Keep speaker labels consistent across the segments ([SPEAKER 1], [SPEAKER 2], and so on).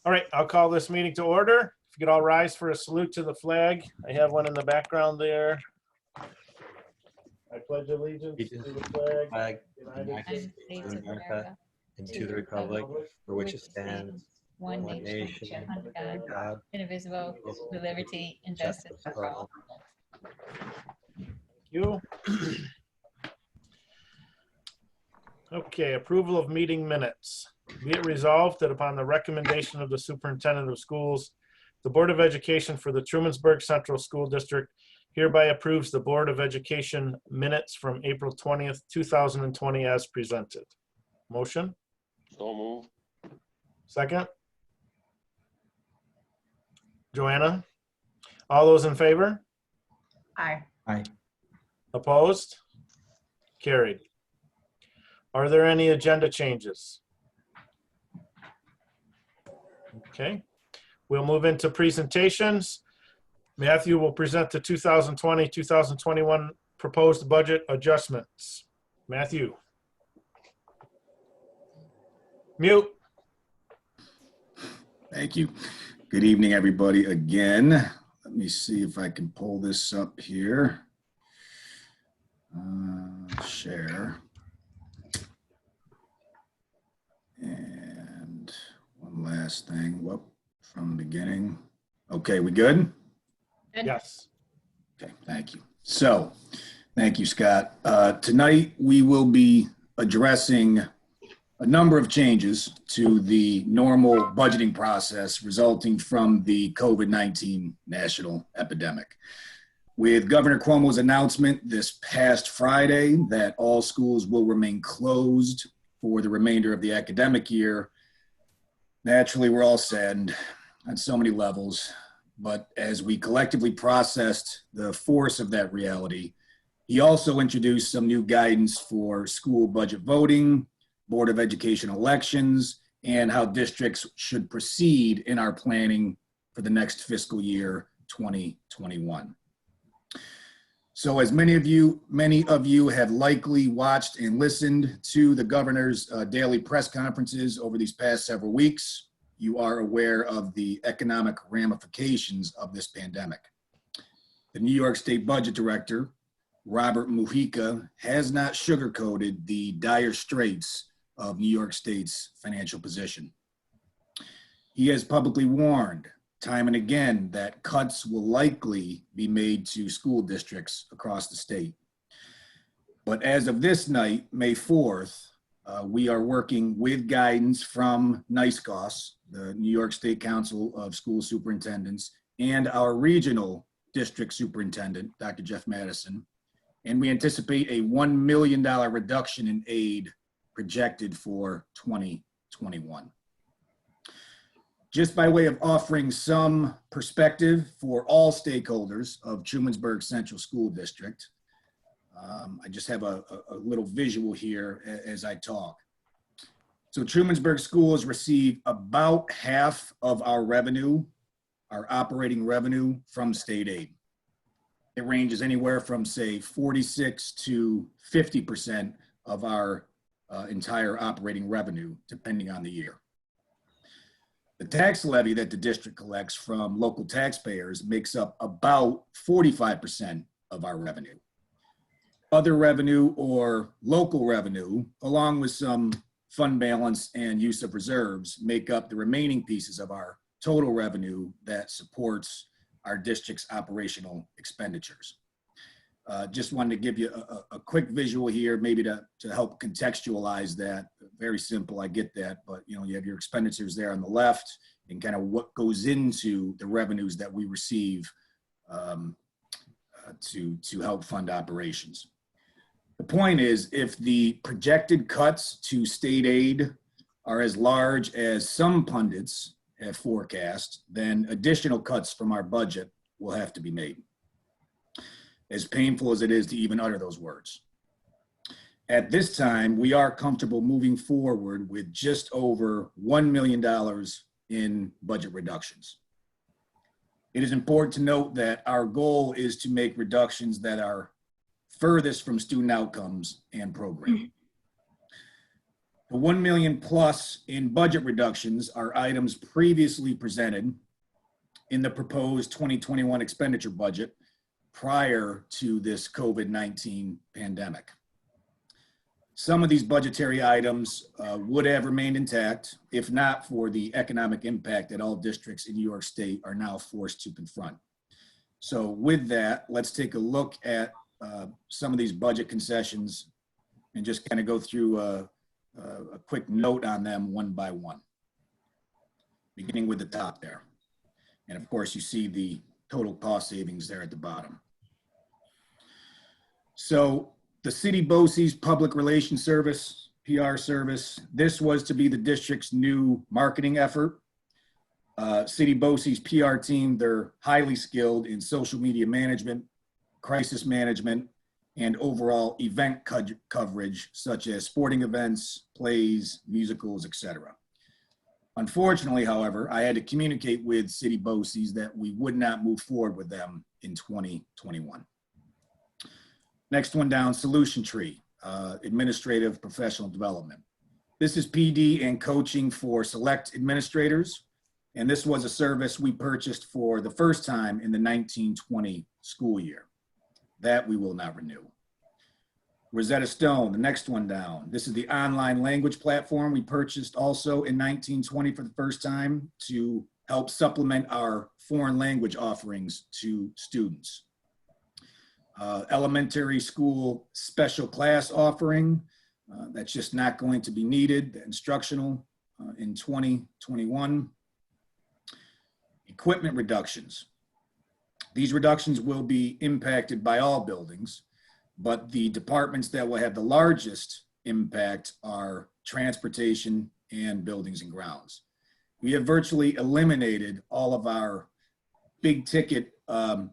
[SPEAKER 1] All right, I'll call this meeting to order. If you could all rise for a salute to the flag. I have one in the background there. I pledge allegiance to the flag, United States
[SPEAKER 2] States of America, and to the republic for which it stands, one nation, under God, indivisible, with liberty and justice for all.
[SPEAKER 1] Thank you. Okay, approval of meeting minutes. Be it resolved that upon the recommendation of the superintendent of schools, the Board of Education for the Trumansburg Central School District hereby approves the Board of Education minutes from April 20th, 2020 as presented. Motion?
[SPEAKER 3] So move.
[SPEAKER 1] Second? Joanna? All those in favor?
[SPEAKER 4] Aye.
[SPEAKER 2] Aye.
[SPEAKER 1] Opposed? Carried. Are there any agenda changes? Okay, we'll move into presentations. Matthew will present the 2020-2021 proposed budget adjustments. Matthew. Mute.
[SPEAKER 5] Thank you. Good evening, everybody, again. Let me see if I can pull this up here. Share. And one last thing, whoop, from the beginning. Okay, we good?
[SPEAKER 1] Yes.
[SPEAKER 5] Okay, thank you. So, thank you, Scott. Tonight, we will be addressing a number of changes to the normal budgeting process resulting from the COVID-19 national epidemic. With Governor Cuomo's announcement this past Friday that all schools will remain closed for the remainder of the academic year, naturally, we're all saddened on so many levels. But as we collectively processed the force of that reality, he also introduced some new guidance for school budget voting, Board of Education elections, and how districts should proceed in our planning for the next fiscal year 2021. So as many of you have likely watched and listened to the governor's daily press conferences over these past several weeks, you are aware of the economic ramifications of this pandemic. The New York State Budget Director, Robert Mujica, has not sugarcoated the dire straits of New York State's financial position. He has publicly warned time and again that cuts will likely be made to school districts across the state. But as of this night, May 4th, we are working with guidance from NYSCOS, the New York State Council of School Superintendents, and our regional district superintendent, Dr. Jeff Madison, and we anticipate a $1 million reduction in aid projected for 2021. Just by way of offering some perspective for all stakeholders of Trumansburg Central School District, I just have a little visual here as I talk. So Trumansburg schools receive about half of our revenue, our operating revenue, from state aid. It ranges anywhere from, say, 46 to 50% of our entire operating revenue, depending on the year. The tax levy that the district collects from local taxpayers makes up about 45% of our revenue. Other revenue or local revenue, along with some fund balance and use of reserves, make up the remaining pieces of our total revenue that supports our district's operational expenditures. Just wanted to give you a quick visual here, maybe to help contextualize that. Very simple, I get that, but you have your expenditures there on the left and kind of what goes into the revenues that we receive to help fund operations. The point is, if the projected cuts to state aid are as large as some pundits have forecast, then additional cuts from our budget will have to be made, as painful as it is to even utter those words. At this time, we are comfortable moving forward with just over $1 million in budget reductions. It is important to note that our goal is to make reductions that are furthest from student outcomes and programming. The 1 million plus in budget reductions are items previously presented in the proposed 2021 expenditure budget prior to this COVID-19 pandemic. Some of these budgetary items would have remained intact if not for the economic impact that all districts in New York State are now forced to confront. So with that, let's take a look at some of these budget concessions and just kind of go through a quick note on them one by one, beginning with the top there. And of course, you see the total cost savings there at the bottom. So the City BOCES Public Relations Service, PR service, this was to be the district's new marketing effort. City BOCES PR team, they're highly skilled in social media management, crisis management, and overall event coverage, such as sporting events, plays, musicals, etc. Unfortunately, however, I had to communicate with City BOCES that we would not move forward with them in 2021. Next one down, Solution Tree, Administrative Professional Development. This is PD and coaching for select administrators, and this was a service we purchased for the first time in the 1920 school year. That we will not renew. Rosetta Stone, the next one down. This is the online language platform we purchased also in 1920 for the first time to help supplement our foreign language offerings to students. Elementary school special class offering, that's just not going to be needed, the instructional in 2021. Equipment reductions. These reductions will be impacted by all buildings, but the departments that will have the largest impact are transportation and buildings and grounds. We have virtually eliminated all of our big ticket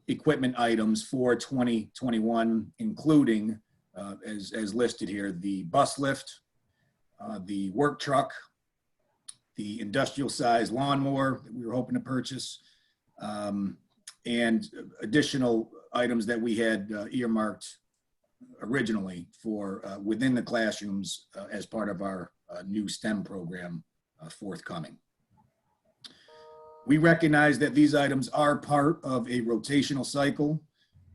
[SPEAKER 5] equipment items for 2021, including, as listed here, the bus lift, the work truck, the industrial size lawnmower that we were hoping to purchase, and additional items that we had earmarked originally for within the classrooms as part of our new STEM program forthcoming. We recognize that these items are part of a rotational cycle,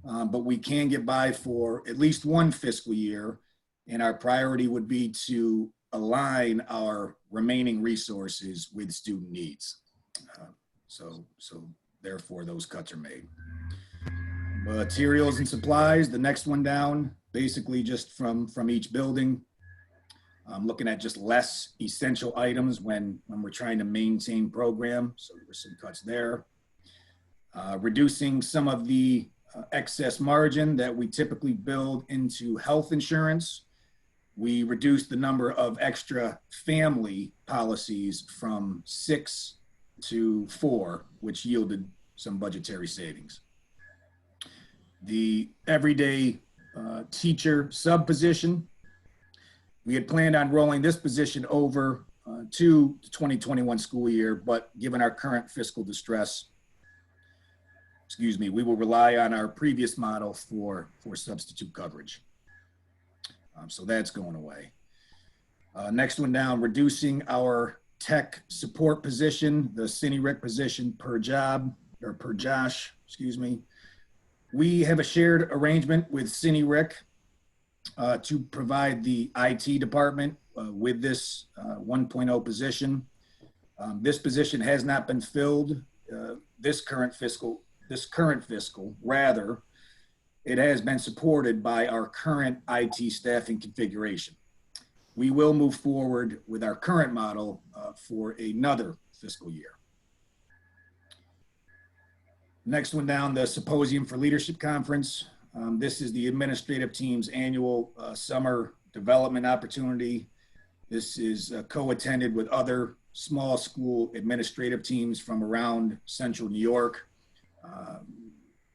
[SPEAKER 5] but we can get by for at least one fiscal year, and our priority would be to align our remaining resources with student needs. So therefore, those cuts are made. Materials and supplies, the next one down, basically just from each building. I'm looking at just less essential items when we're trying to maintain program. So there were some cuts there. Reducing some of the excess margin that we typically build into health insurance. We reduced the number of extra family policies from 6 to 4, which yielded some budgetary savings. The everyday teacher sub position, we had planned on rolling this position over to the 2021 school year, but given our current fiscal distress, we will rely on our previous model for substitute coverage. So that's going away. Next one down, reducing our tech support position, the CineRec position per job, or per Josh, We have a shared arrangement with CineRec to provide the IT department with this 1.0 position. This position has not been filled this current fiscal, rather, it has been supported by our current IT staffing configuration. We will move forward with our current model for another fiscal year. Next one down, the Symposium for Leadership Conference. This is the administrative team's annual summer development opportunity. This is co-attended with other small school administrative teams from around central New York.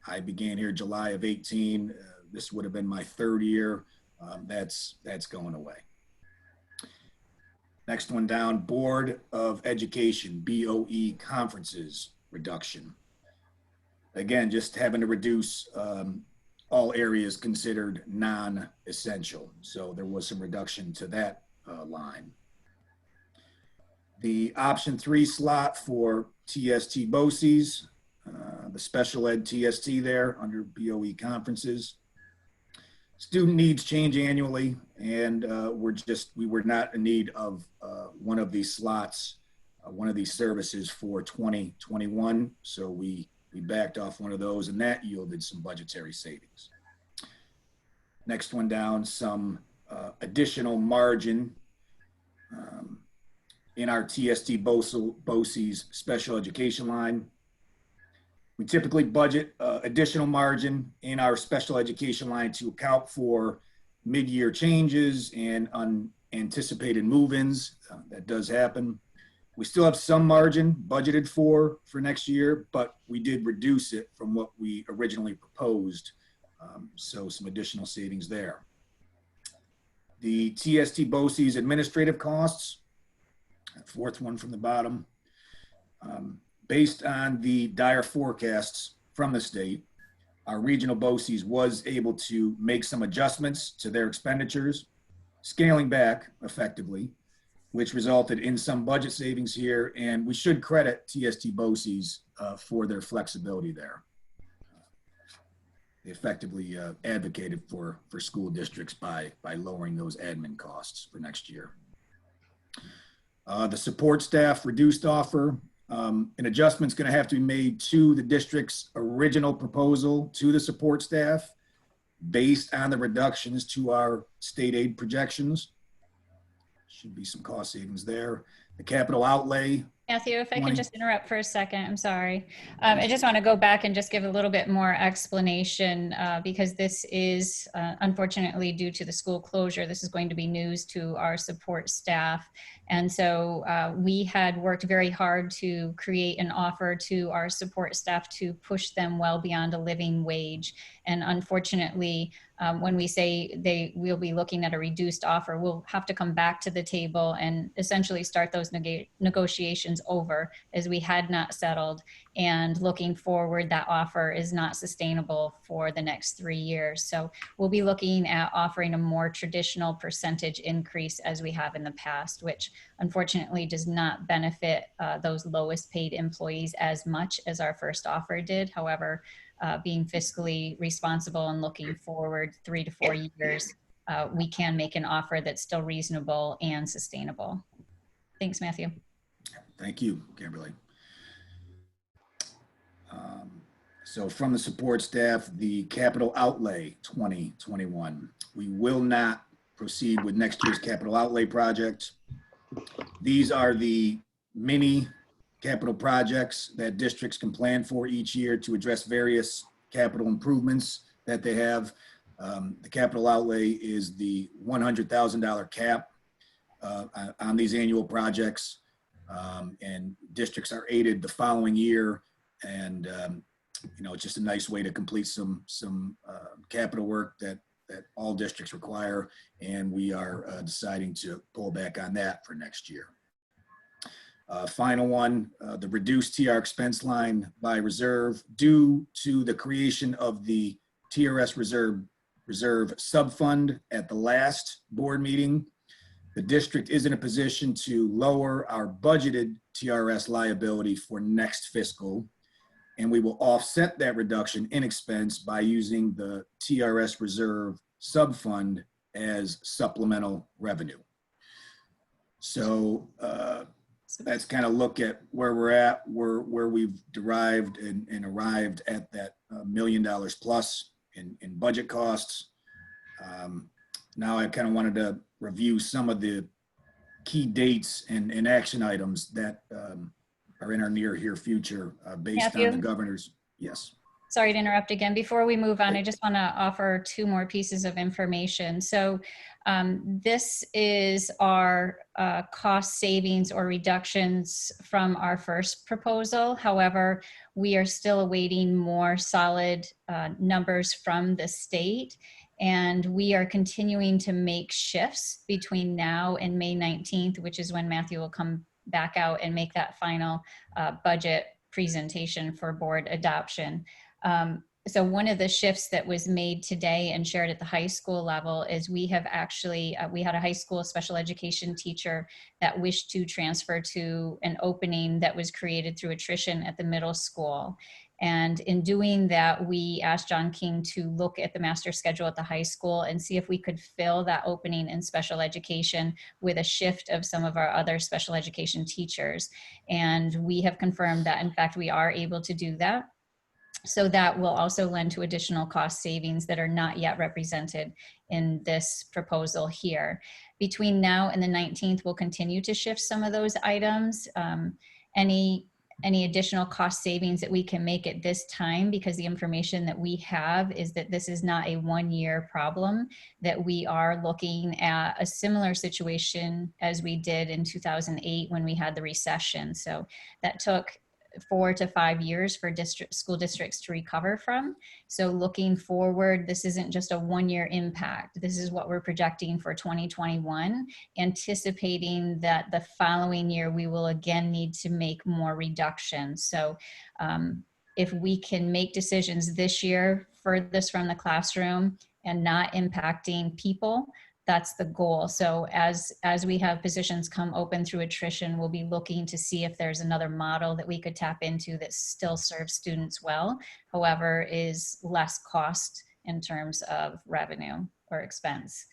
[SPEAKER 5] I began here July of 18. This would have been my third year. That's going away. Next one down, Board of Education, BOE conferences reduction. Again, just having to reduce all areas considered non-essential. So there was some reduction to that line. The option 3 slot for TST BOCES, the special ed TST there under BOE conferences. Student needs change annually, and we were not in need of one of these slots, one of these services for 2021. So we backed off one of those, and that yielded some budgetary savings. Next one down, some additional margin in our TST BOCES special education line. We typically budget additional margin in our special education line to account for mid-year changes and unanticipated move-ins. That does happen. We still have some margin budgeted for next year, but we did reduce it from what we originally proposed. So some additional savings there. The TST BOCES administrative costs, fourth one from the bottom. Based on the dire forecasts from the state, our regional BOCES was able to make some adjustments to their expenditures, scaling back effectively, which resulted in some budget savings here, and we should credit TST BOCES for their flexibility there. They effectively advocated for school districts by lowering those admin costs for next year. The support staff reduced offer. An adjustment's going to have to be made to the district's original proposal to the support staff based on the reductions to our state aid projections. Should be some cost savings there. The capital outlay.
[SPEAKER 2] Matthew, if I can just interrupt for a second, I'm sorry. I just want to go back and just give a little bit more explanation because this is unfortunately due to the school closure. This is going to be news to our support staff. And so we had worked very hard to create an offer to our support staff to push them well beyond a living wage. And unfortunately, when we say we'll be looking at a reduced offer, we'll have to come back to the table and essentially start those negotiations over, as we had not settled. And looking forward, that offer is not sustainable for the next 3 years. So we'll be looking at offering a more traditional percentage increase as we have in the past, which unfortunately does not benefit those lowest paid employees as much as our first offer did. However, being fiscally responsible and looking forward 3 to 4 years, we can make an offer that's still reasonable and sustainable. Thanks, Matthew.
[SPEAKER 5] Thank you, Kimberly. So from the support staff, the capital outlay 2021, we will not proceed with next year's capital outlay project. These are the mini capital projects that districts can plan for each year to address various capital improvements that they have. The capital outlay is the $100,000 cap on these annual projects, and districts are aided the following year. And you know, it's just a nice way to complete some capital work that all districts require, and we are deciding to pull back on that for next year. Final one, the reduced TR expense line by reserve due to the creation of the TRS reserve subfund at the last board meeting. The district is in a position to lower our budgeted TRS liability for next fiscal, and we will offset that reduction in expense by using the TRS reserve subfund as supplemental revenue. So that's kind of look at where we're at, where we've derived and arrived at that $1 million plus in budget costs. Now I kind of wanted to review some of the key dates and action items that are in our near future based
[SPEAKER 2] Matthew?
[SPEAKER 5] on the governor's. Yes.
[SPEAKER 2] Sorry to interrupt again. Before we move on, I just want to offer 2 more pieces of information. So this is our cost savings or reductions from our first proposal. However, we are still awaiting more solid numbers from the state, and we are continuing to make shifts between now and May 19th, which is when Matthew will come back out and make that final budget presentation for board adoption. So one of the shifts that was made today and shared at the high school level is we have actually, we had a high school special education teacher that wished to transfer to an opening that was created through attrition at the middle school. And in doing that, we asked John King to look at the master schedule at the high school and see if we could fill that opening in special education with a shift of some of our other special education teachers. And we have confirmed that, in fact, we are able to do that. So that will also lend to additional cost savings that are not yet represented in this proposal here. Between now and the 19th, we'll continue to shift some of those items. Any additional cost savings that we can make at this time, because the information that we have is that this is not a one-year problem, that we are looking at a similar situation as we did in 2008 when we had the recession. So that took 4 to 5 years for school districts to recover from. So looking forward, this isn't just a one-year impact. This is what we're projecting for 2021, anticipating that the following year we will again need to make more reductions. So if we can make decisions this year furthest from the classroom and not impacting people, that's the goal. So as we have positions come open through attrition, we'll be looking to see if there's another model that we could tap into that still serves students well, however, is less cost in terms of revenue or expense.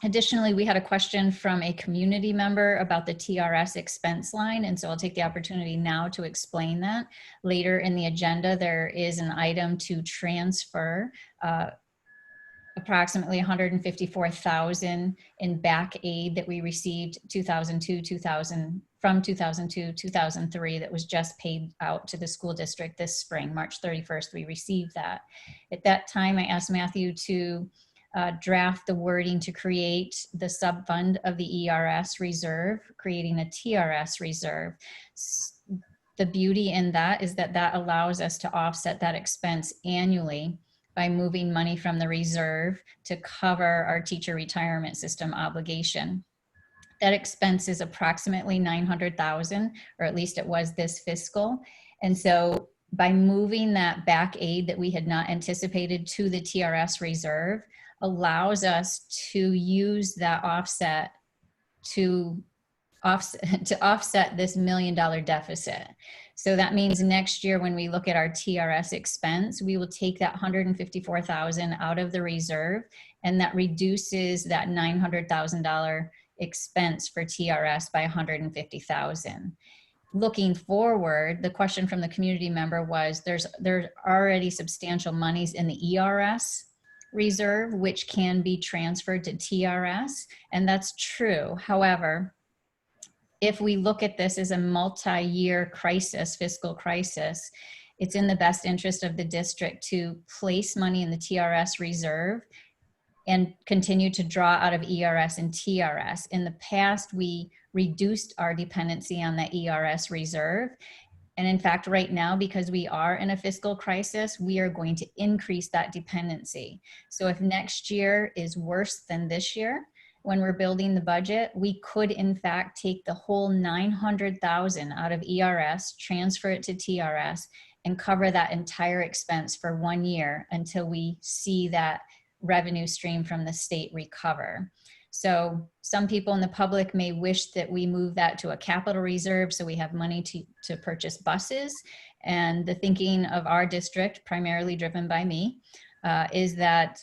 [SPEAKER 2] Additionally, we had a question from a community member about the TRS expense line, and so I'll take the opportunity now to explain that. Later in the agenda, there is an item to transfer approximately $154,000 in back aid that we received from 2002-2003 that was just paid out to the school district this spring. March 31st, we received that. At that time, I asked Matthew to draft the wording to create the subfund of the ERS reserve, creating a TRS reserve. The beauty in that is that that allows us to offset that expense annually by moving money from the reserve to cover our teacher retirement system obligation. That expense is approximately $900,000, or at least it was this fiscal. And so by moving that back aid that we had not anticipated to the TRS reserve allows us to use that offset to offset this $1 million deficit. So that means next year when we look at our TRS expense, we will take that $154,000 out of the reserve, and that reduces that $900,000 expense for TRS by $150,000. Looking forward, the question from the community member was, there's already substantial monies in the ERS reserve, which can be transferred to TRS, and that's true. However, if we look at this as a multi-year crisis, fiscal crisis, it's in the best interest of the district to place money in the TRS reserve and continue to draw out of ERS and TRS. In the past, we reduced our dependency on the ERS reserve. And in fact, right now, because we are in a fiscal crisis, we are going to increase that dependency. So if next year is worse than this year, when we're building the budget, we could in fact take the whole $900,000 out of ERS, transfer it to TRS, and cover that entire expense for 1 year until we see that revenue stream from the state recover. So some people in the public may wish that we move that to a capital reserve so we have money to purchase buses. And the thinking of our district, primarily driven by me, is that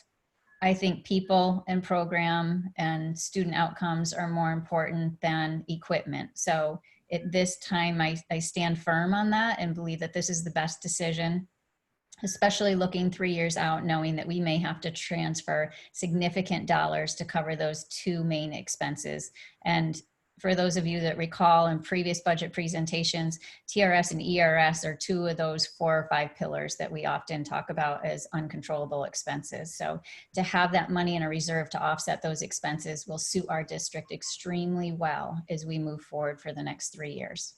[SPEAKER 2] I think people and program and student outcomes are more important than equipment. So at this time, I stand firm on that and believe that this is the best decision, especially looking 3 years out, knowing that we may have to transfer significant dollars to cover those two main expenses. And for those of you that recall in previous budget presentations, TRS and ERS are two of those 4 or 5 pillars that we often talk about as uncontrollable expenses. So to have that money in a reserve to offset those expenses will suit our district extremely well as we move forward for the next 3 years.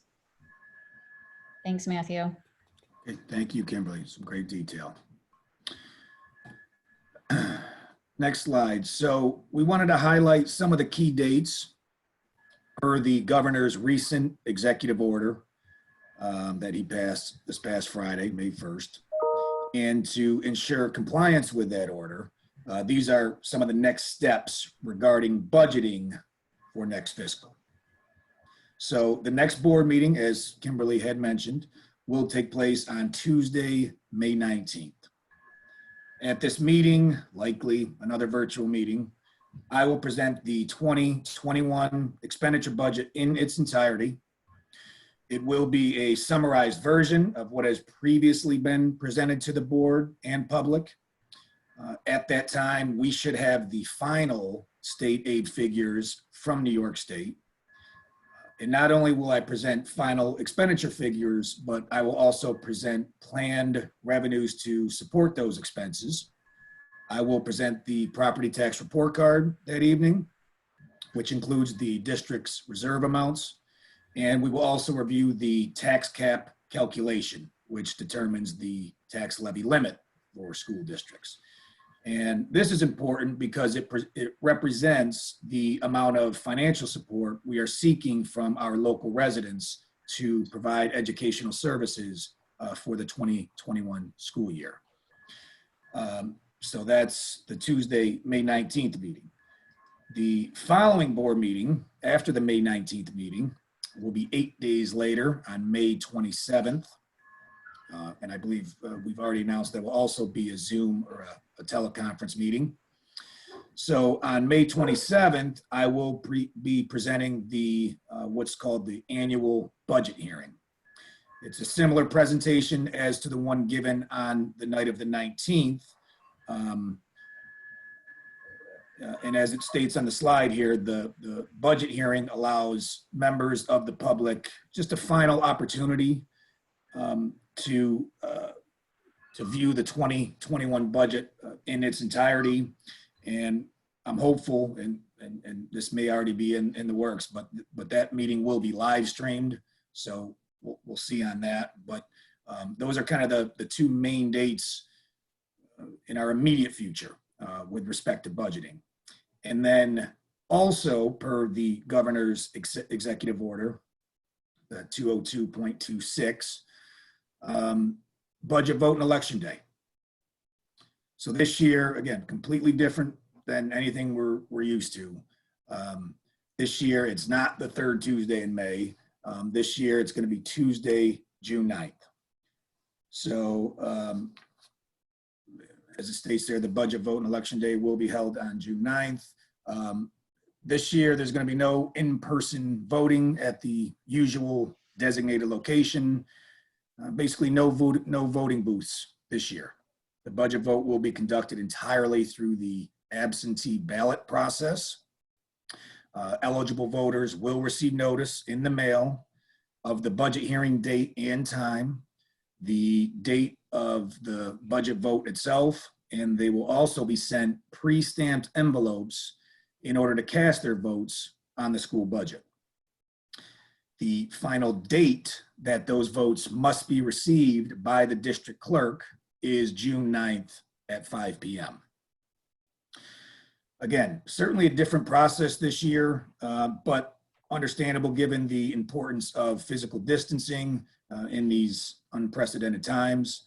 [SPEAKER 2] Thanks, Matthew.
[SPEAKER 5] Okay, thank you, Kimberly. Some great detail. Next slide. So we wanted to highlight some of the key dates per the governor's recent executive order that he passed this past Friday, May 1st. And to ensure compliance with that order, these are some of the next steps regarding budgeting for next fiscal. So the next board meeting, as Kimberly had mentioned, will take place on Tuesday, May 19th. At this meeting, likely another virtual meeting, I will present the 2021 expenditure budget in its entirety. It will be a summarized version of what has previously been presented to the board and public. At that time, we should have the final state aid figures from New York State. And not only will I present final expenditure figures, but I will also present planned revenues to support those expenses. I will present the property tax report card that evening, which includes the district's reserve amounts. And we will also review the tax cap calculation, which determines the tax levy limit for school districts. And this is important because it represents the amount of financial support we are seeking from our local residents to provide educational services for the 2021 school year. So that's the Tuesday, May 19th meeting. The following board meeting after the May 19th meeting will be 8 days later on May 27th. And I believe we've already announced there will also be a Zoom or a teleconference meeting. So on May 27th, I will be presenting the what's called the annual budget hearing. It's a similar presentation as to the one given on the night of the 19th. And as it states on the slide here, the budget hearing allows members of the public just a final opportunity to view the 2021 budget in its entirety. And I'm hopeful, and this may already be in the works, but that meeting will be live streamed. So we'll see on that. But those are kind of the two main dates in our immediate future with respect to budgeting. And then also per the governor's executive order, 202.26, budget vote and election day. So this year, again, completely different than anything we're used to. This year, it's not the third Tuesday in May. This year, it's going to be Tuesday, June 9th. So as it states there, the budget vote and election day will be held on June 9th. This year, there's going to be no in-person voting at the usual designated location. Basically, no voting booths this year. The budget vote will be conducted entirely through the absentee ballot process. Eligible voters will receive notice in the mail of the budget hearing date and time, the date of the budget vote itself, and they will also be sent pre-stamped envelopes in order to cast their votes on the school budget. The final date that those votes must be received by the district clerk is June 9th at 5 p.m. Again, certainly a different process this year, but understandable given the importance of physical distancing in these unprecedented times.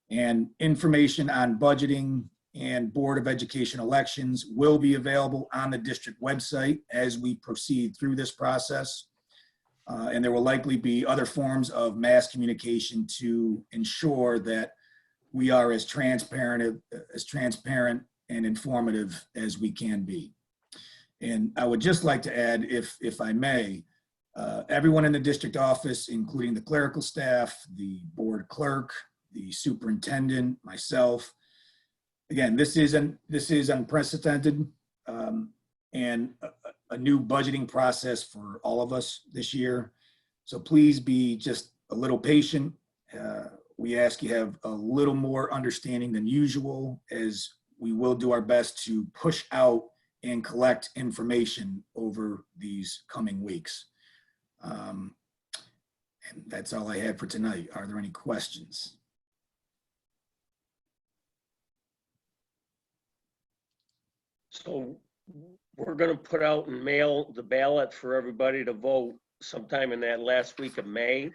[SPEAKER 5] And information on budgeting and Board of Education elections will be available on the district website as we proceed through this process. And there will likely be other forms of mass communication to ensure that we are as transparent and informative as we can be. And I would just like to add, if I may, everyone in the district office, including the clerical staff, the board clerk, the superintendent, myself. Again, this is unprecedented and a new budgeting process for all of us this year. So please be just a little patient. We ask you have a little more understanding than usual, as we will do our best to push out and collect information over these coming weeks. And that's all I had for tonight. Are there any questions?
[SPEAKER 3] So we're going to put out and mail the ballot for everybody to vote sometime in that last week of May.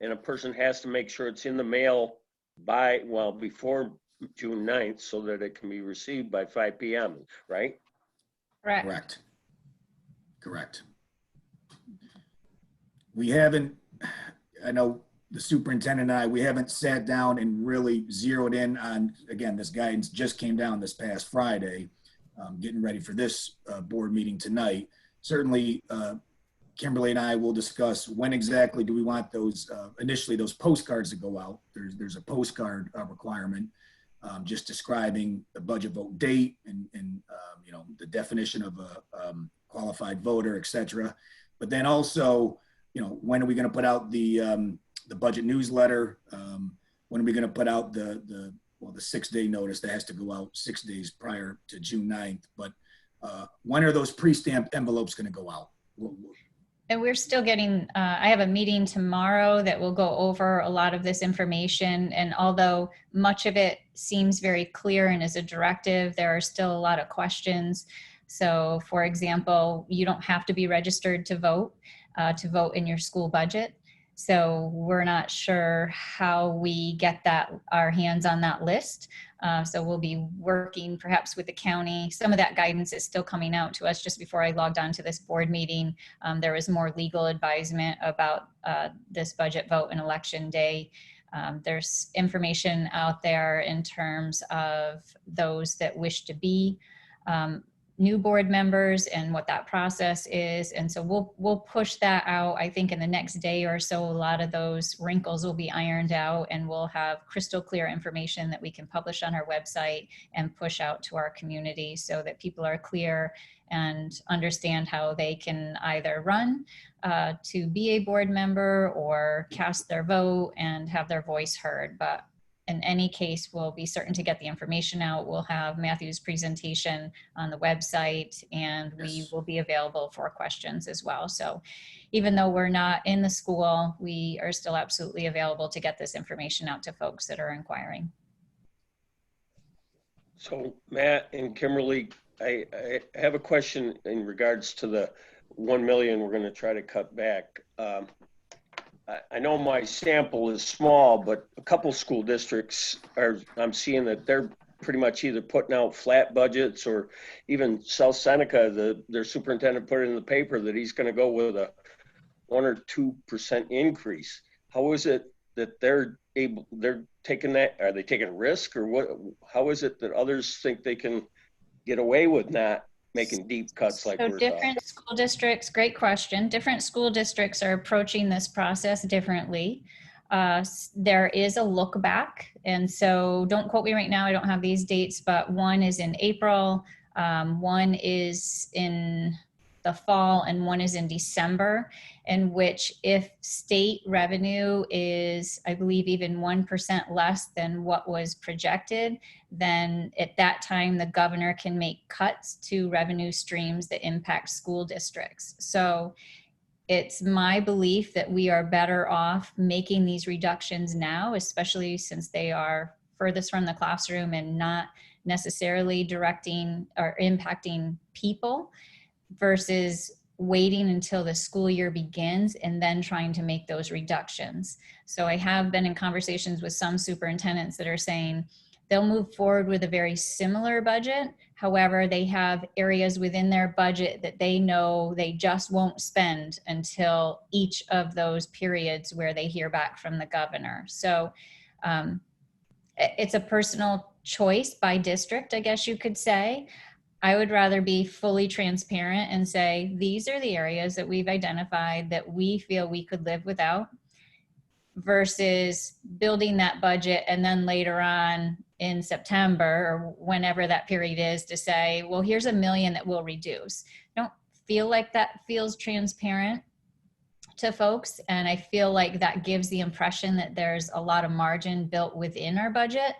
[SPEAKER 3] And a person has to make sure it's in the mail before June 9th so that it can be received by 5 PM, right?
[SPEAKER 2] Correct.
[SPEAKER 5] Correct. Correct. We haven't, I know the superintendent and I, we haven't sat down and really zeroed in on, again, this guidance just came down this past Friday, getting ready for this board meeting tonight. Certainly, Kimberly and I will discuss when exactly do we want those, initially those postcards to go out. There's a postcard requirement, just describing the budget vote date and you know, the definition of a qualified voter, et cetera. But then also, you know, when are we going to put out the budget newsletter? When are we going to put out the 6-day notice that has to go out 6 days prior to June 9th? But when are those pre-stamped envelopes going to go out?
[SPEAKER 2] And we're still getting, I have a meeting tomorrow that will go over a lot of this information. And although much of it seems very clear and is a directive, there are still a lot of questions. So for example, you don't have to be registered to vote in your school budget. So we're not sure how we get our hands on that list. So we'll be working perhaps with the county. Some of that guidance is still coming out to us. Just before I logged on to this board meeting, there was more legal advisement about this budget vote and election day. There's information out there in terms of those that wish to be new board members and what that process is. And so we'll push that out. I think in the next day or so, a lot of those wrinkles will be ironed out and we'll have crystal clear information that we can publish on our website and push out to our community so that people are clear and understand how they can either run to be a board member or cast their vote and have their voice heard. But in any case, we'll be certain to get the information out. We'll have Matthew's presentation on the website and we will be available for questions as well. So even though we're not in the school, we are still absolutely available to get this information out to folks that are inquiring.
[SPEAKER 3] So Matt and Kimberly, I have a question in regards to the 1 million we're going to try to cut back. I know my sample is small, but a couple school districts I'm seeing that they're pretty much either putting out flat budgets, or even South Seneca, their superintendent put it in the paper that he's going to go with a 1 or 2% increase. How is it that they're taking that? Are they taking a risk, or what? How is it that others think they can get away with not making deep cuts like we're
[SPEAKER 2] different school districts, great question. Different school districts are approaching this process differently. There is a look back. And so don't quote me right now, I don't have these dates, but one is in April, one is in the fall, and one is in December, in which if state revenue is, I believe, even 1% less than what was projected, then at that time, the governor can make cuts to revenue streams that impact school districts. So it's my belief that we are better off making these reductions now, especially since they are furthest from the classroom and not necessarily directing or impacting people, versus waiting until the school year begins and then trying to make those reductions. So I have been in conversations with some superintendents that are saying they'll move forward with a very similar budget. However, they have areas within their budget that they know they just won't spend until each of those periods where they hear back from the governor. So it's a personal choice by district, I guess you could say. I would rather be fully transparent and say, these are the areas that we've identified that we feel we could live without, versus building that budget and then later on in September or whenever that period is to say, well, here's $1 million that we'll reduce. I don't feel like that feels transparent to folks. And I feel like that gives the impression that there's a lot of margin built within our budget.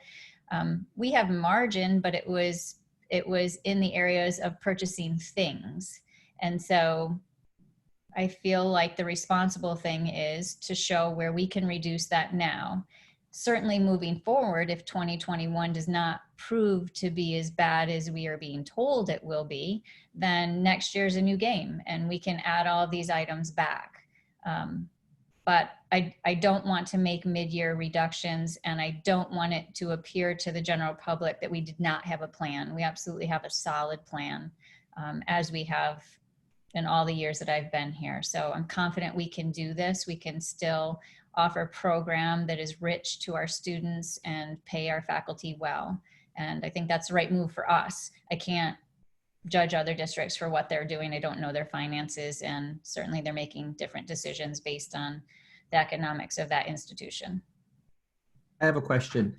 [SPEAKER 2] We have margin, but it was in the areas of purchasing things. And so I feel like the responsible thing is to show where we can reduce that now. Certainly moving forward, if 2021 does not prove to be as bad as we are being told it will be, then next year's a new game and we can add all of these items back. but I don't want to make mid-year reductions, and I don't want it to appear to the general public that we did not have a plan. We absolutely have a solid plan, as we have in all the years that I've been here. So I'm confident we can do this. We can still offer a program that is rich to our students and pay our faculty well. And I think that's the right move for us. I can't judge other districts for what they're doing. I don't know their finances, and certainly they're making different decisions based on the economics of that institution.
[SPEAKER 4] I have a question.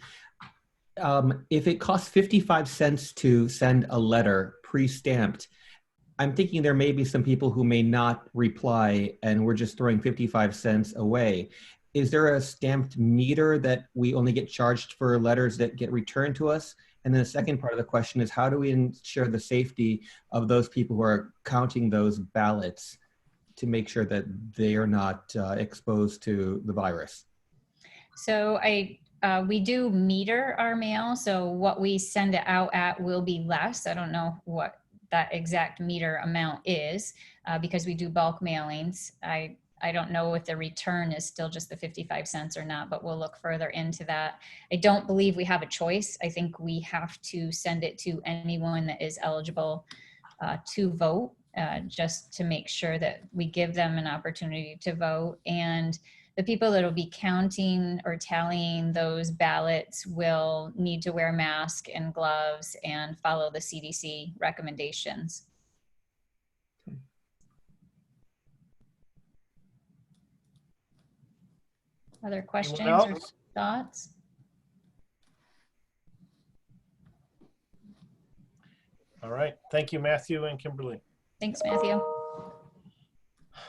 [SPEAKER 4] If it costs 55 cents to send a letter pre-stamped, I'm thinking there may be some people who may not reply, and we're just throwing 55 cents away. Is there a stamped meter that we only get charged for letters that get returned to us? And then the second part of the question is, how do we ensure the safety of those people who are counting those ballots to make sure that they are not exposed to the virus?
[SPEAKER 2] So we do meter our mail. So what we send it out at will be less. I don't know what that exact meter amount is because we do bulk mailings. I don't know if the return is still just the 55 cents or not, but we'll look further into that. I don't believe we have a choice. I think we have to send it to anyone that is eligible to vote, just to make sure that we give them an opportunity to vote. And the people that will be counting or tallying those ballots will need to wear a mask and gloves and follow the CDC recommendations. Other questions or thoughts?
[SPEAKER 1] All right. Thank you, Matthew and Kimberly.
[SPEAKER 2] Thanks, Matthew.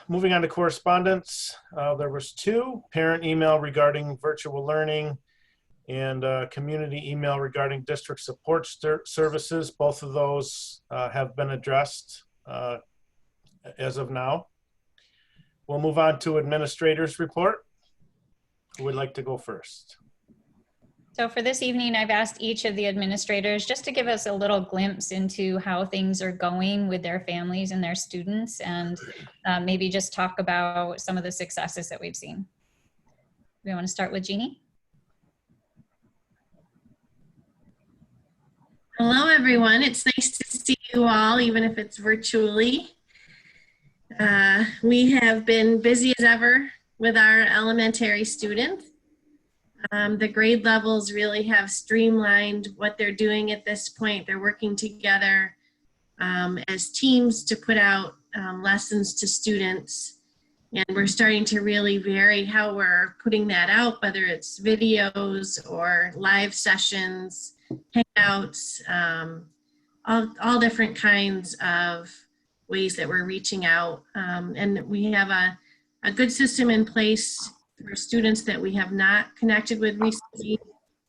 [SPEAKER 1] Moving on to correspondence, there was 2: parent email regarding virtual learning and community email regarding district support services. Both of those have been addressed as of now. We'll move on to administrators' report. Who would like to go first?
[SPEAKER 2] So for this evening, I've asked each of the administrators just to give us a little glimpse into how things are going with their families and their students, and maybe just talk about some of the successes that we've seen. We want to start with Jeannie.
[SPEAKER 6] Hello, everyone. It's nice to see you all, even if it's virtually. We have been busy as ever with our elementary students. The grade levels really have streamlined what they're doing at this point. They're working together as teams to put out lessons to students. And we're starting to really vary how we're putting that out, whether it's videos or live sessions, hangouts, all different kinds of ways that we're reaching out. And we have a good system in place for students that we have not connected with recently.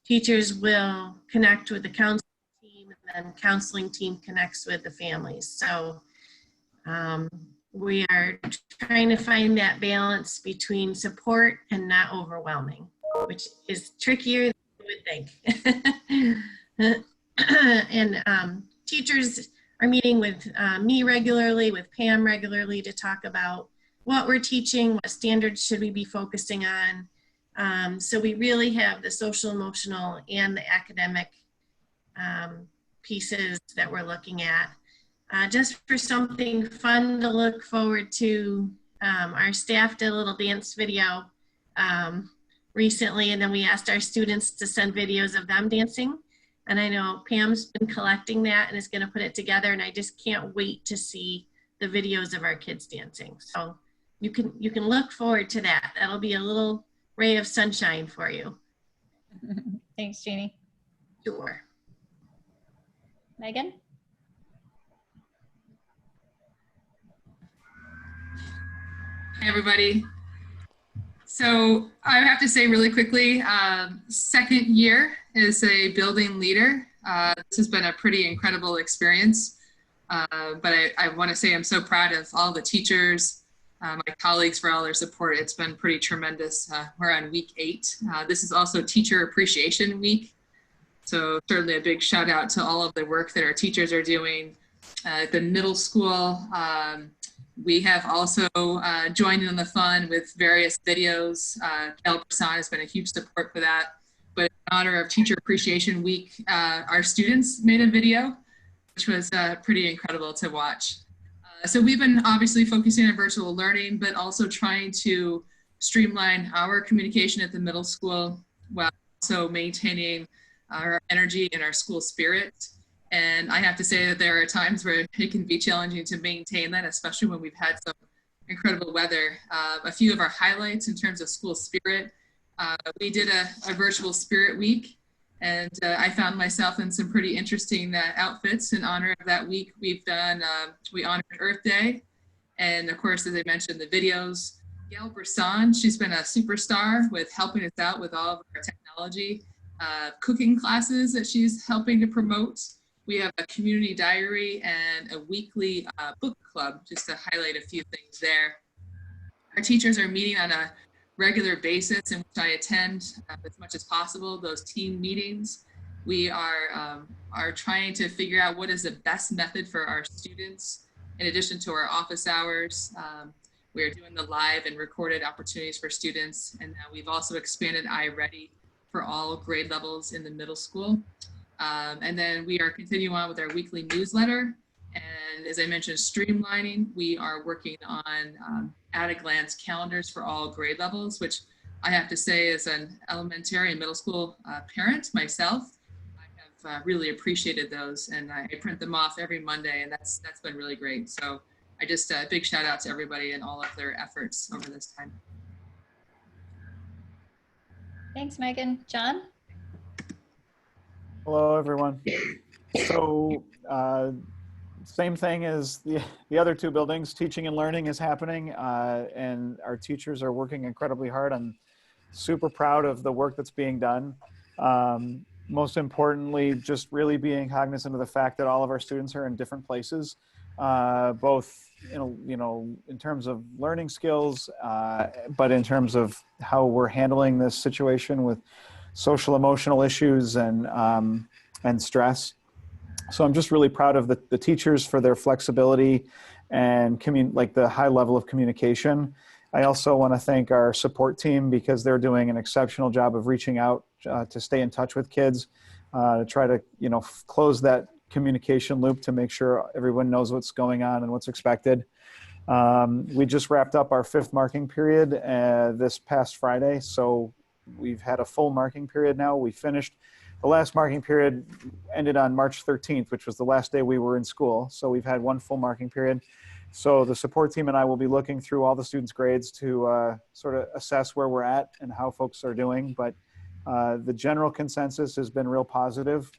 [SPEAKER 6] Teachers will connect with the counseling team, and then counseling team connects with the families. So we are trying to find that balance between support and not overwhelming, which is trickier than you would think. And teachers are meeting with me regularly, with Pam regularly, to talk about what we're teaching, what standards should we be focusing on. So we really have the social, emotional, and the academic pieces that we're looking at. Just for something fun to look forward to, our staff did a little dance video recently, and then we asked our students to send videos of them dancing. And I know Pam's been collecting that and is going to put it together, and I just can't wait to see the videos of our kids dancing. So you can look forward to that. That'll be a little ray of sunshine for you.
[SPEAKER 2] Thanks, Jeannie.
[SPEAKER 6] Sure.
[SPEAKER 2] Megan?
[SPEAKER 7] Hi, everybody. So I have to say really quickly, second year as a building leader. This has been a pretty incredible experience. But I want to say I'm so proud of all the teachers, my colleagues, for all their support. It's been pretty tremendous. We're on week 8. This is also Teacher Appreciation Week. So certainly a big shout out to all of the work that our teachers are doing. At the middle school, We have also joined in the fun with various videos. Gail Brisson has been a huge support for that. But in honor of Teacher Appreciation Week, our students made a video, which was pretty incredible to watch. So we've been obviously focusing on virtual learning, but also trying to streamline our communication at the middle school while also maintaining our energy and our school spirit. And I have to say that there are times where it can be challenging to maintain that, especially when we've had some incredible weather. A few of our highlights in terms of school spirit, we did a virtual spirit week, and I found myself in some pretty interesting outfits in honor of that week. We honored Earth Day, and of course, as I mentioned, the videos. Gail Brisson, she's been a superstar with helping us out with all of our technology, cooking classes that she's helping to promote. We have a community diary and a weekly book club, just to highlight a few things there. Our teachers are meeting on a regular basis, in which I attend as much as possible, those team meetings. We are trying to figure out what is the best method for our students, in addition to our office hours. We are doing the live and recorded opportunities for students, and now we've also expanded iReady for all grade levels in the middle school. And then we are continuing on with our weekly newsletter. And as I mentioned, streamlining, we are working on at-a-glance calendars for all grade levels, which I have to say, as an elementary and middle school parent myself, I have really appreciated those, and I print them off every Monday, and that's been really great. So I just a big shout out to everybody and all of their efforts over this time.
[SPEAKER 2] Thanks, Megan. John?
[SPEAKER 8] Hello, everyone. So same thing as the other two buildings, teaching and learning is happening, and our teachers are working incredibly hard. I'm super proud of the work that's being done. Most importantly, just really being cognizant of the fact that all of our students are in different places, both in terms of learning skills, but in terms of how we're handling this situation with social emotional issues and stress. So I'm just really proud of the teachers for their flexibility and the high level of communication. I also want to thank our support team, because they're doing an exceptional job of reaching out to stay in touch with kids, to try to close that communication loop to make sure everyone knows what's going on and what's expected. We just wrapped up our 5th marking period this past Friday, so we've had a full marking period now. We finished the last marking period, ended on March 13th, which was the last day we were in school. So we've had one full marking period. So the support team and I will be looking through all the students' grades to sort of assess where we're at and how folks are doing. But the general consensus has been real positive.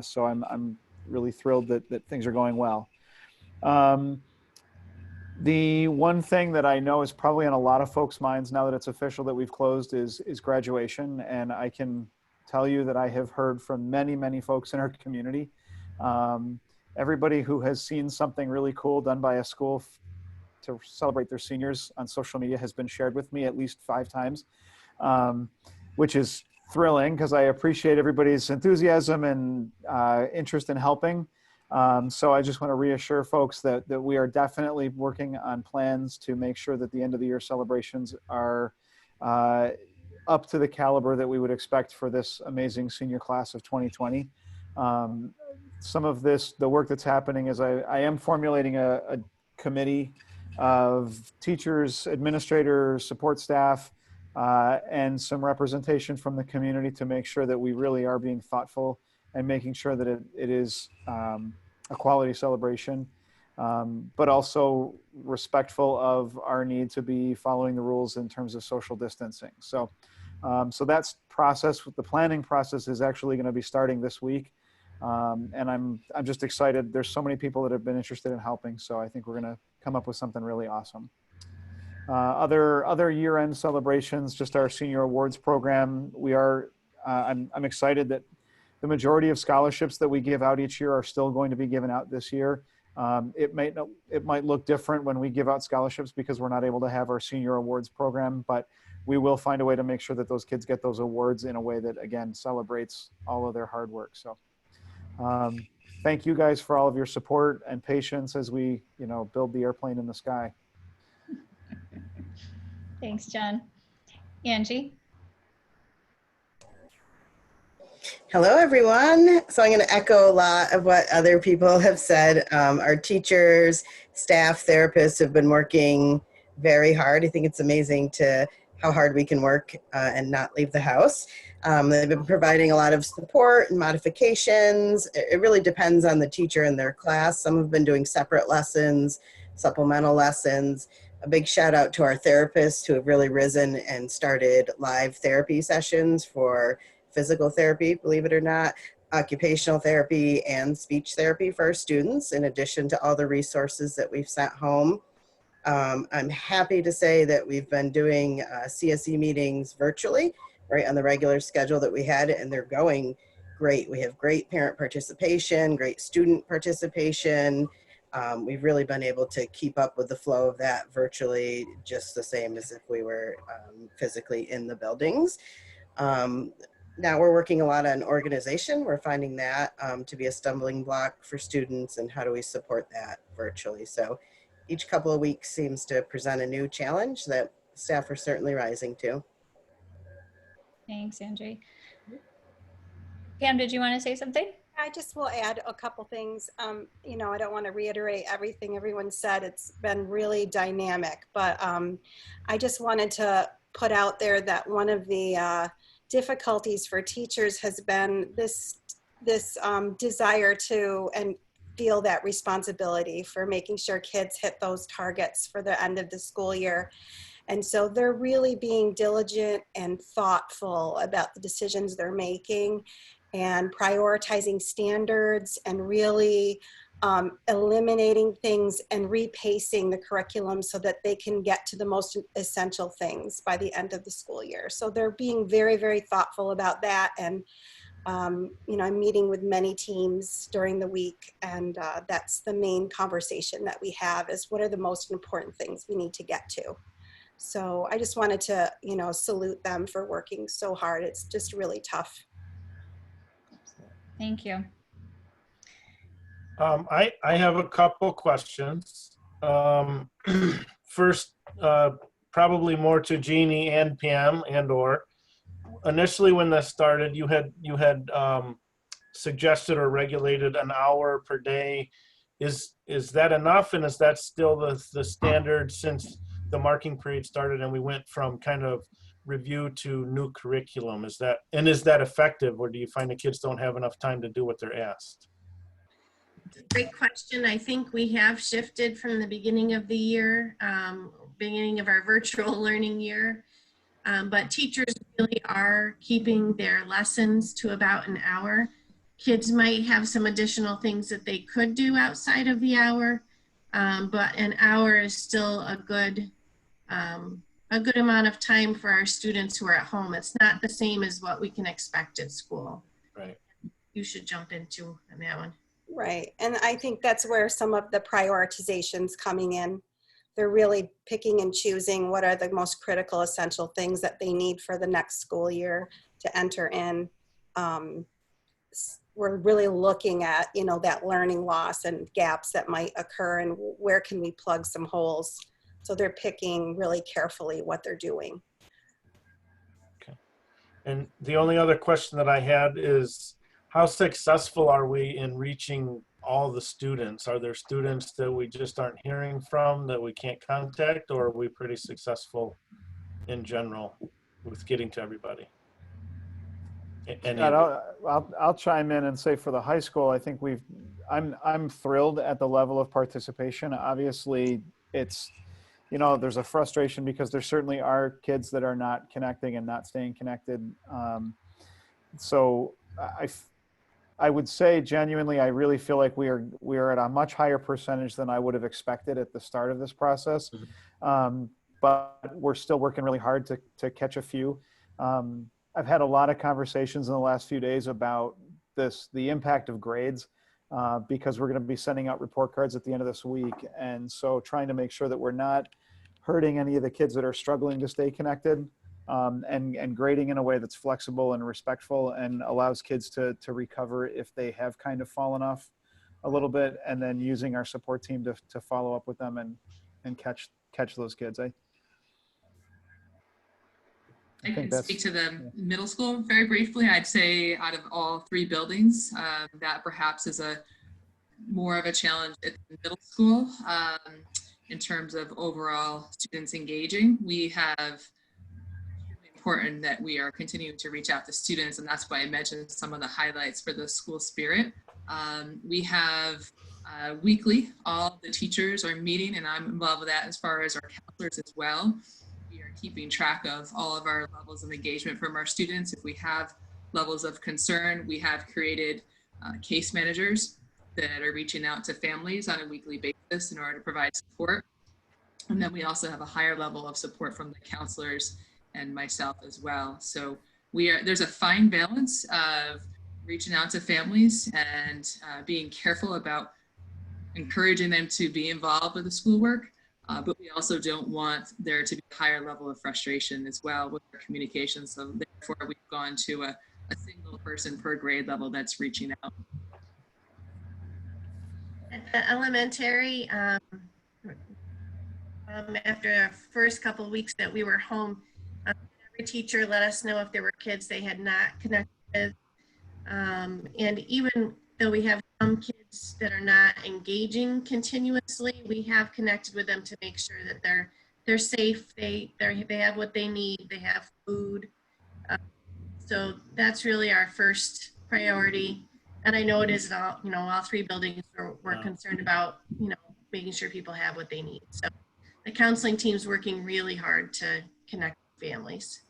[SPEAKER 8] So I'm really thrilled that things are going well. The one thing that I know is probably on a lot of folks' minds now that it's official that we've closed is graduation. And I can tell you that I have heard from many, many folks in our community. Everybody who has seen something really cool done by a school to celebrate their seniors on social media has been shared with me at least 5 times, which is thrilling because I appreciate everybody's enthusiasm and interest in helping. So I just want to reassure folks that we are definitely working on plans to make sure that the end of the year celebrations are up to the caliber that we would expect for this amazing senior class of 2020. Some of the work that's happening is I am formulating a committee of teachers, administrators, support staff, and some representation from the community to make sure that we really are being thoughtful and making sure that it is a quality celebration, but also respectful of our need to be following the rules in terms of social distancing. So that's process. The planning process is actually going to be starting this week. And I'm just excited. There's so many people that have been interested in helping. So I think we're going to come up with something really awesome. Other year-end celebrations, just our senior awards program. I'm excited that the majority of scholarships that we give out each year are still going to be given out this year. It might look different when we give out scholarships because we're not able to have our senior awards program, but we will find a way to make sure that those kids get those awards in a way that, again, celebrates all of their hard work. So thank thank you guys for all of your support and patience as we, build the airplane in the sky.
[SPEAKER 2] Thanks, John. Angie?
[SPEAKER 9] Hello, everyone. So I'm going to echo a lot of what other people have said. Our teachers, staff, therapists have been working very hard. I think it's amazing how hard we can work and not leave the house. They've been providing a lot of support and modifications. It really depends on the teacher and their class. Some have been doing separate lessons, supplemental lessons. A big shout out to our therapists who have really risen and started live therapy sessions for physical therapy, believe it or not, occupational therapy, and speech therapy for our students, in addition to all the resources that we've sent home. I'm happy to say that we've been doing CSE meetings virtually, right on the regular schedule that we had, and they're going great. We have great parent participation, great student participation. We've really been able to keep up with the flow of that virtually, just the same as if we were physically in the buildings. Now we're working a lot on organization. We're finding that to be a stumbling block for students, and how do we support that virtually? So each couple of weeks seems to present a new challenge that staff are certainly rising to.
[SPEAKER 2] Thanks, Angie. Pam, did you want to say something?
[SPEAKER 10] I just will add a couple things. I don't want to reiterate everything everyone said. It's been really dynamic, but I just wanted to put out there that one of the difficulties for teachers has been this desire to and feel that responsibility for making sure kids hit those targets for the end of the school year. And so they're really being diligent and thoughtful about the decisions they're making and prioritizing standards and really eliminating things and repacing the curriculum so that they can get to the most essential things by the end of the school year. So they're being very, very thoughtful about that. And I'm meeting with many teams during the week, and that's the main conversation that we have, is what are the most important things we need to get to. So I just wanted to, salute them for working so hard. It's just really tough.
[SPEAKER 2] Thank you.
[SPEAKER 1] I have a couple questions. First, probably more to Jeannie and Pam or initially when this started, you had suggested or regulated an hour per day. Is that enough? And is that still the standard since the marking period started and we went from kind of review to new curriculum? Is that effective, or do you find the kids don't have enough time to do what they're asked?
[SPEAKER 6] Great question. I think we have shifted from the beginning of the year, beginning of our virtual learning year. But teachers really are keeping their lessons to about an hour. Kids might have some additional things that they could do outside of the hour, but an hour is still a good amount of time for our students who are at home. It's not the same as what we can expect at school.
[SPEAKER 1] Right.
[SPEAKER 6] You should jump into on that one.
[SPEAKER 10] Right. And I think that's where some of the prioritization's coming in. They're really picking and choosing what are the most critical, essential things that they need for the next school year to enter in. We're really looking at, that learning loss and gaps that might occur, and where can we plug some holes. So they're picking really carefully what they're doing.
[SPEAKER 1] Okay. And the only other question that I had is, how successful are we in reaching all the students? Are there students that we just aren't hearing from that we can't contact, or are we pretty successful in general with getting to everybody?
[SPEAKER 8] I'll chime in and say, for the high school, I think I'm thrilled at the level of participation. Obviously, it's, there's a frustration because there certainly are kids that are not connecting and not staying connected. So I would say genuinely, I really feel like we are at a much higher percentage than I would have expected at the start of this process. But we're still working really hard to catch a few. I've had a lot of conversations in the last few days about the impact of grades, because we're going to be sending out report cards at the end of this week. And so trying to make sure that we're not hurting any of the kids that are struggling to stay connected, and grading in a way that's flexible and respectful and allows kids to recover if they have kind of fallen off a little bit, and then using our support team to follow up with them and catch those kids.
[SPEAKER 7] I
[SPEAKER 8] think
[SPEAKER 7] can
[SPEAKER 8] that's,
[SPEAKER 7] speak to the
[SPEAKER 8] yeah.
[SPEAKER 7] middle school very briefly. I'd say out of all three buildings, that perhaps is more of a challenge at the middle school in terms of overall students engaging. We have important that we are continuing to reach out to students, and that's why I mentioned some of the highlights for the school spirit. We have weekly, all the teachers are meeting, and I'm involved with that as far as our counselors as well. We are keeping track of all of our levels of engagement from our students. If we have levels of concern, we have created case managers that are reaching out to families on a weekly basis in order to provide support. And then we also have a higher level of support from the counselors and myself as well. So there's a fine balance of reaching out to families and being careful about encouraging them to be involved with the schoolwork. But we also don't want there to be a higher level of frustration as well with our communication. So therefore we've gone to a single person per grade level that's reaching out.
[SPEAKER 6] At the elementary, after the first couple of weeks that we were home, every teacher let us know if there were kids they had not connected with. And even though we have some kids that are not engaging continuously, we have connected with them to make sure that they're safe, they have what they need, they have food. So that's really our first priority. And I know it is all, all three buildings we're concerned about, making sure people have what they need. So the counseling team's working really hard to connect families.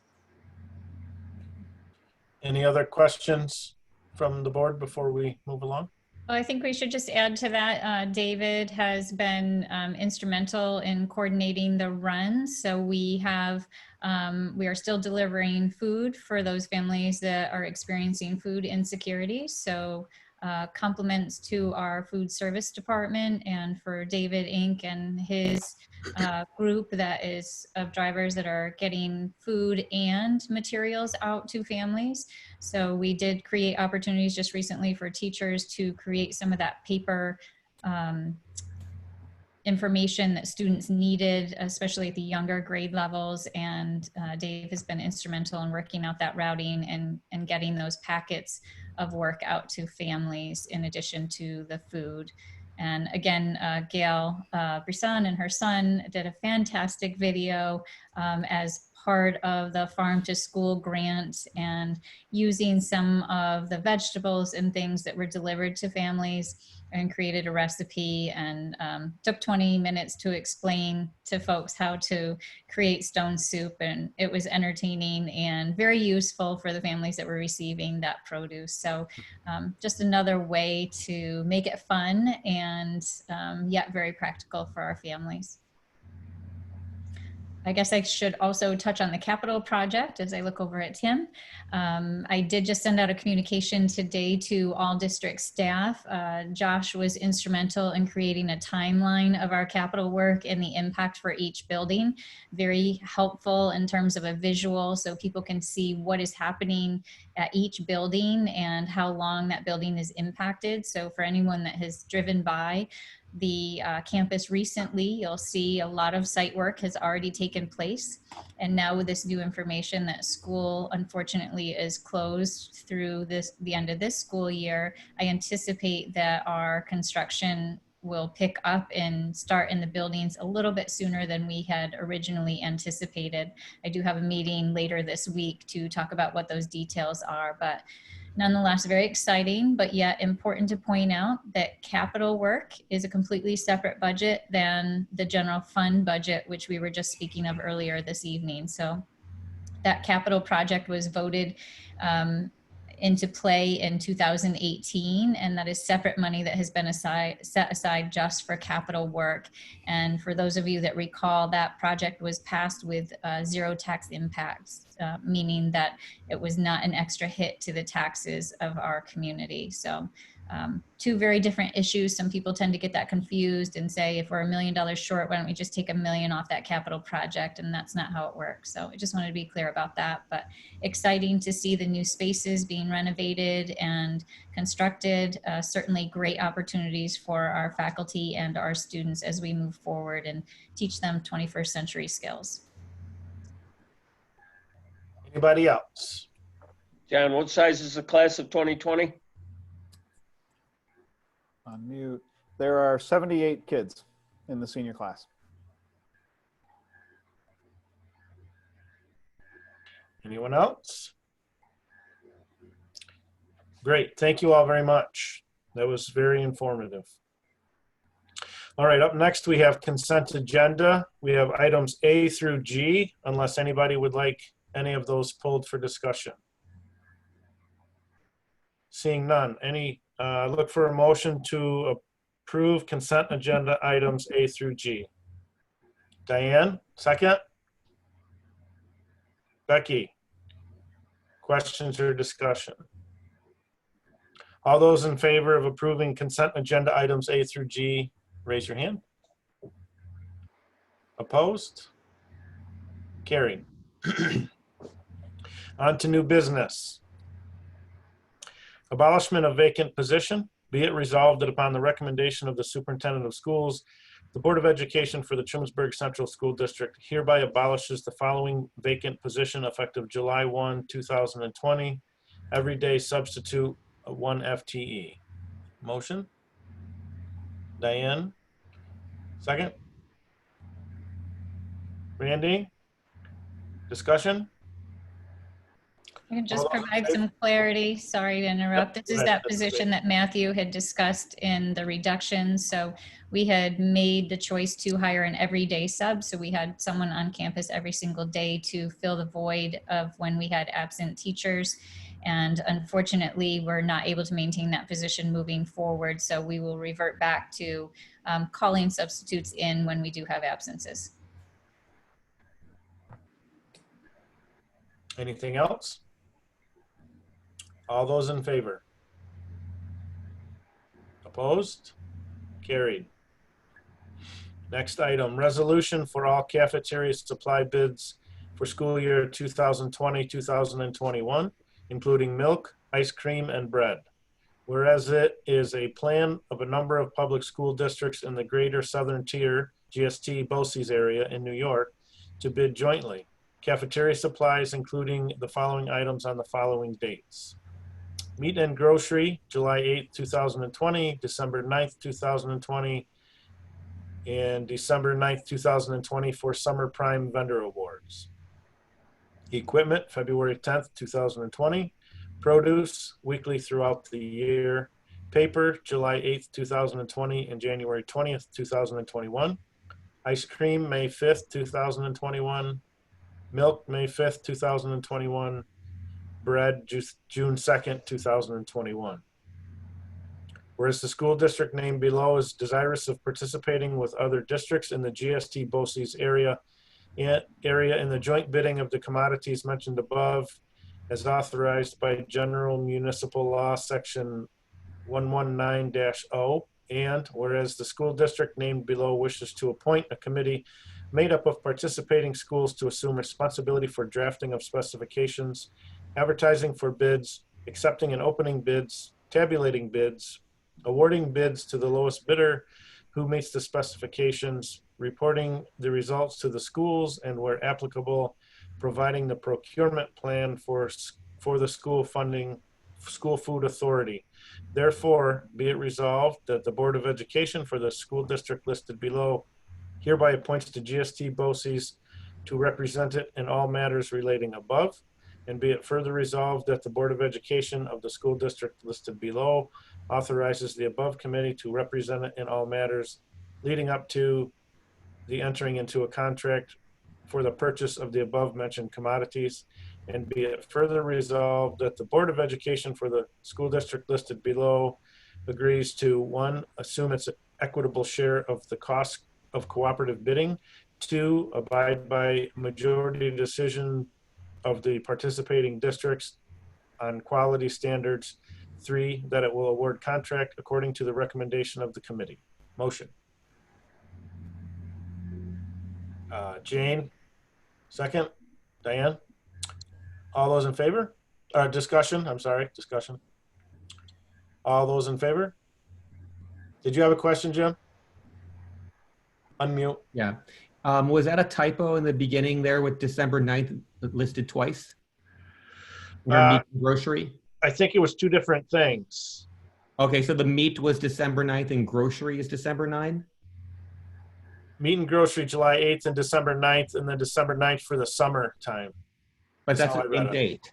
[SPEAKER 1] Any other questions from the board before we move along?
[SPEAKER 2] Well, I think we should just add to that. David has been instrumental in coordinating the runs. So we are still delivering food for those families that are experiencing food insecurity. So compliments to our food service department and for David Inc. and his group that is of drivers that are getting food and materials out to families. So we did create opportunities just recently for teachers to create some of that paper information that students needed, especially at the younger grade levels. And Dave has been instrumental in working out that routing and getting those packets of work out to families in addition to the food. And again, Gail Brisson and her son did a fantastic video as part of the Farm to School grant and using some of the vegetables and things that were delivered to families and created a recipe and took 20 minutes to explain to folks how to create stone soup. And it was entertaining and very useful for the families that were receiving that produce. So just another way to make it fun and yet very practical for our families. I guess I should also touch on the capital project as I look over at Tim. I did just send out a communication today to all district staff. Josh was instrumental in creating a timeline of our capital work and the impact for each building. Very helpful in terms of a visual so people can see what is happening at each building and how long that building is impacted. So for anyone that has driven by the campus recently, you'll see a lot of site work has already taken place. And now with this new information that school unfortunately is closed through the end of this school year, I anticipate that our construction will pick up and start in the buildings a little bit sooner than we had originally anticipated. I do have a meeting later this week to talk about what those details are, but nonetheless, very exciting, but yet important to point out that capital work is a completely separate budget than the general fund budget, which we were just speaking of earlier this evening. So that capital project was voted into play in 2018, and that is separate money that has been set aside just for capital work. And for those of you that recall, that project was passed with zero tax impacts, meaning that it was not an extra hit to the taxes of our community. So two very different issues. Some people tend to get that confused and say, if we're $1 million short, why don't we just take $1 million off that capital project? And that's not how it works. So I just wanted to be clear about that, but exciting to see the new spaces being renovated and constructed. Certainly great opportunities for our faculty and our students as we move forward and teach them 21st century skills.
[SPEAKER 1] Anybody else?
[SPEAKER 3] John, what size is the class of 2020?
[SPEAKER 8] On mute. There are 78 kids in the senior class.
[SPEAKER 1] Anyone else? Great. Thank you all very much. That was very informative. All right, up next we have consent agenda. We have items A through G, unless anybody would like any of those pulled for discussion. Seeing none, look for a motion to approve consent agenda items A through G. Diane, second? Becky? Questions or discussion? All those in favor of approving consent agenda items A through G, raise your hand. Opposed? Carried. On to new business. Abolishment of vacant position. Be it resolved that upon the recommendation of the superintendent of schools, the Board of Education for the Trumansburg Central School District hereby abolishes the following vacant position effective July 1, 2020. Everyday substitute 1 FTE. Motion? Diane? Second? Randy? Discussion?
[SPEAKER 2] I can just provide some clarity. Sorry to interrupt. This is that position that Matthew had discussed in the reduction. So we had made the choice to hire an everyday sub. So we had someone on campus every single day to fill the void of when we had absent teachers. And unfortunately, we're not able to maintain that position moving forward. So we will revert back to calling substitutes in when we do have absences.
[SPEAKER 1] Anything else? All those in favor? Opposed? Carried. Next item, resolution for all cafeteria supply bids for school year 2020-2021, including milk, ice cream, and bread. Whereas it is a plan of a number of public school districts in the Greater Southern Tier, GST, BOCES area in New York to bid jointly. Cafeteria supplies, including the following items on the following dates. Meat and grocery, July 8th, 2020, December 9th, 2020, and December 9th, 2020 for Summer Prime Vendor Awards. Equipment, February 10th, 2020. Produce, weekly throughout the year. Paper, July 8th, 2020 and January 20th, 2021. Ice cream, May 5th, 2021. Milk, May 5th, 2021. Bread, June 2nd, 2021. Whereas the school district named below is desirous of participating with other districts in the GST BOCES area in the joint bidding of the commodities mentioned above as authorized by General Municipal Law Section 119-0, and whereas the school district named below wishes to appoint a committee made up of participating schools to assume responsibility for drafting of specifications, advertising for bids, accepting and opening bids, tabulating bids, awarding bids to the lowest bidder who meets the specifications, reporting the results to the schools, and where applicable, providing the procurement plan for the school food authority. Therefore, be it resolved that the Board of Education for the school district listed below hereby appoints the GST BOCES to represent it in all matters relating above, and be it further resolved that the Board of Education of the school district listed below authorizes the above committee to represent it in all matters leading up to the entering into a contract for the purchase of the above mentioned commodities, and be it further resolved that the Board of Education for the school district listed below agrees to 1, assume its equitable share of the cost of cooperative bidding, 2, abide by majority decision of the participating districts on quality standards, 3, that it will award contract according to the recommendation of the committee. Motion. Jane, second. Diane? All those in favor? Discussion, I'm sorry, discussion. All those in favor? Did you have a question, Jim? Unmute.
[SPEAKER 4] Yeah. Was that a typo in the beginning there with December 9th listed twice? Under meat and grocery?
[SPEAKER 1] I think it was two different things.
[SPEAKER 4] Okay, so the meat was December 9th and grocery is December 9?
[SPEAKER 1] Meat and grocery, July 8th and December 9th, and then December 9th for the summer time.
[SPEAKER 4] But
[SPEAKER 1] That's
[SPEAKER 4] that's
[SPEAKER 1] how
[SPEAKER 4] the
[SPEAKER 1] I read
[SPEAKER 4] same
[SPEAKER 1] it.
[SPEAKER 4] date.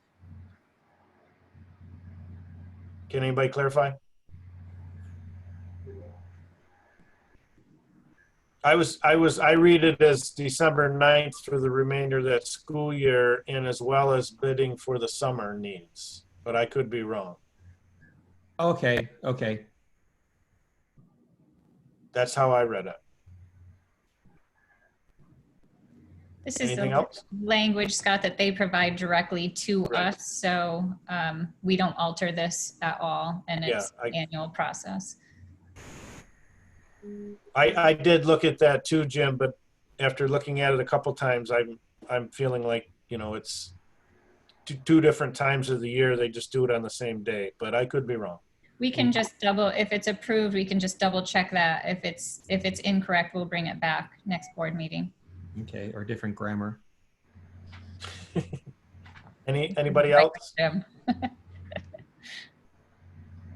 [SPEAKER 1] Can anybody clarify? I read it as December 9th for the remainder of that school year, and as well as bidding for the summer needs, but I could be wrong.
[SPEAKER 4] Okay, okay.
[SPEAKER 1] That's how I read it.
[SPEAKER 2] This is
[SPEAKER 1] Anything
[SPEAKER 2] the
[SPEAKER 1] else?
[SPEAKER 2] language, Scott, that they provide directly to
[SPEAKER 1] Right.
[SPEAKER 2] us. So we don't alter this at all, and it's
[SPEAKER 1] Yeah,
[SPEAKER 2] an annual process.
[SPEAKER 1] I did look at that too, Jim, but after looking at it a couple times, I'm feeling like, you know, it's two different times of the year. They just do it on the same day, but I could be wrong.
[SPEAKER 2] We can just double, if it's approved, we can just double check that. If it's incorrect, we'll bring it back next board meeting.
[SPEAKER 4] Okay, or different grammar.
[SPEAKER 1] Anybody else?
[SPEAKER 2] Jim.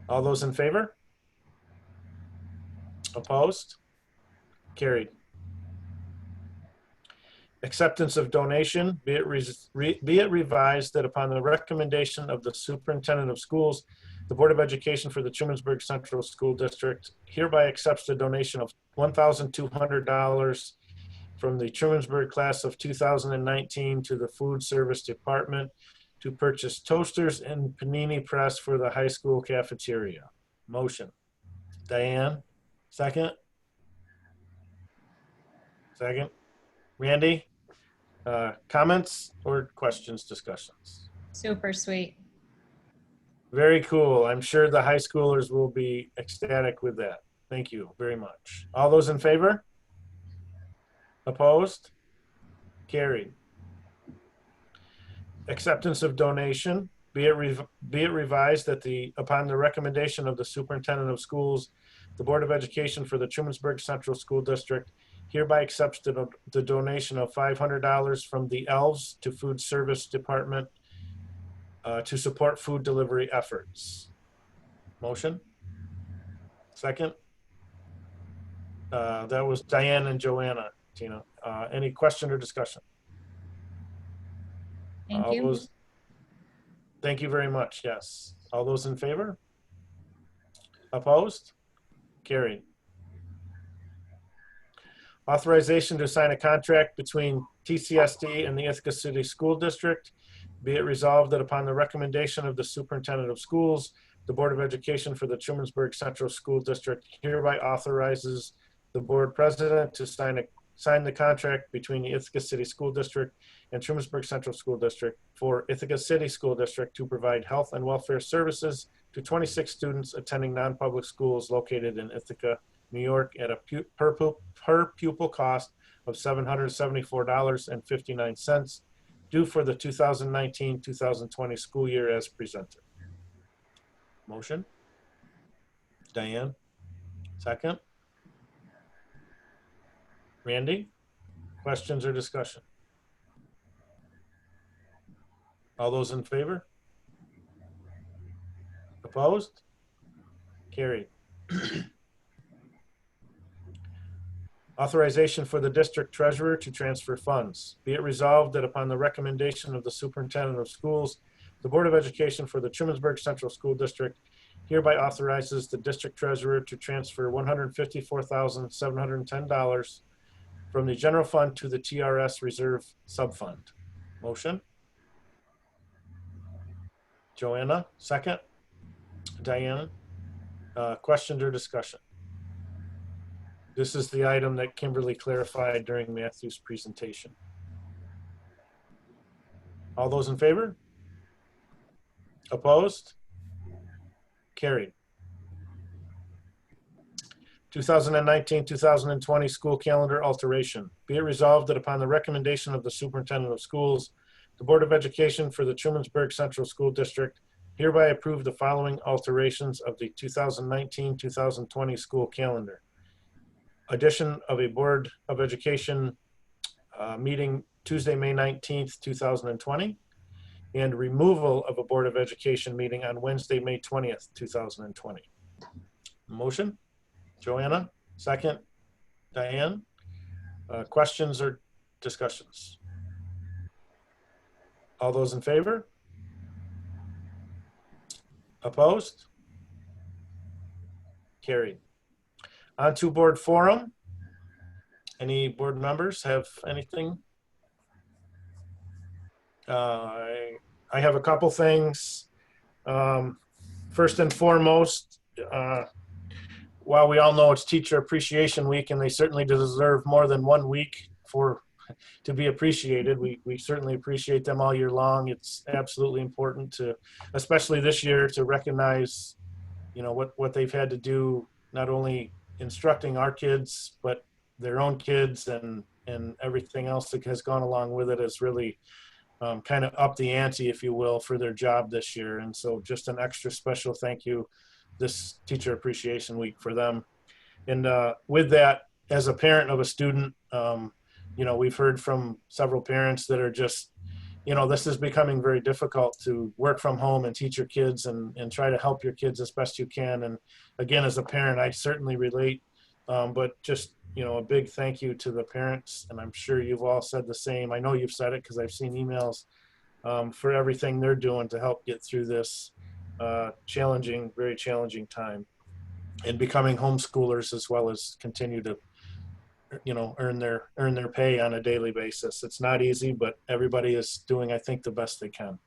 [SPEAKER 1] All those in favor? Opposed? Carried. Acceptance of donation, be it revised that upon the recommendation of the superintendent of schools, the Board of Education for the Trumansburg Central School District hereby accepts the donation of $1,200 from the Trumansburg class of 2019 to the Food Service Department to purchase toasters and panini press for the high school cafeteria. Motion. Diane, second? Second. Randy, comments or questions, discussions?
[SPEAKER 2] Super sweet.
[SPEAKER 1] Very cool. I'm sure the high schoolers will be ecstatic with that. Thank you very much. All those in favor? Opposed? Carried. Acceptance of donation, be it revised that upon the recommendation of the superintendent of schools, the Board of Education for the Trumansburg Central School District hereby accepts the donation of $500 from the Elves to Food Service Department to support food delivery efforts. Motion? Second? That was Diane and Joanna, Tina. Any question or discussion?
[SPEAKER 2] Thank you.
[SPEAKER 1] Thank you very much, yes. All those in favor? Opposed? Carried. Authorization to sign a contract between TCSD and the Ithaca City School District. Be it resolved that upon the recommendation of the superintendent of schools, the Board of Education for the Trumansburg Central School District hereby authorizes the board president to sign the contract between the Ithaca City School District and Trumansburg Central School District for Ithaca City School District to provide health and welfare services to 26 students attending non-public schools located in Ithaca, New York at a per pupil cost of $774.59 due for the 2019-2020 school year as presented. Motion? Diane? Second? Randy? Questions or discussion? All those in favor? Opposed? Carried. Authorization for the district treasurer to transfer funds. Be it resolved that upon the recommendation of the superintendent of schools, the Board of Education for the Trumansburg Central School District hereby authorizes the district treasurer to transfer $154,710 from the general fund to the TRS reserve subfund. Motion? Joanna, second. Diana, questions or discussion? This is the item that Kimberly clarified during Matthew's presentation. All those in favor? Opposed? Carried. 2019-2020 school calendar alteration. Be it resolved that upon the recommendation of the superintendent of schools, the Board of Education for the Trumansburg Central School District hereby approve the following alterations of the 2019-2020 school calendar. Addition of a Board of Education meeting Tuesday, May 19th, 2020, and removal of a Board of Education meeting on Wednesday, May 20th, 2020. Motion? Joanna, second. Diane, questions or discussions? All those in favor? Opposed? Carried. On to board forum. Any board members have anything? I have a couple things. First and foremost, while we all know it's Teacher Appreciation Week, and they certainly deserve more than 1 week to be appreciated, we certainly appreciate them all year long. It's absolutely important to, especially this year, to recognize, you know, what they've had to do, not only instructing our kids, but their own kids, and everything else that has gone along with it has really kind of upped the ante, if you will, for their job this year. And so just an extra special thank you this Teacher Appreciation Week for them. And with that, as a parent of a student, you know, we've heard from several parents that are just, you know, this is becoming very difficult to work from home and teach your kids and try to help your kids as best you can. And again, as a parent, I certainly relate, but just, you know, a big thank you to the parents. And I'm sure you've all said the same. I know you've said it because I've seen emails for everything they're doing to help get through this challenging, very challenging time, and becoming homeschoolers as well as continue to, you know, earn their pay on a daily basis. It's not easy, but everybody is doing, I think, the best they can.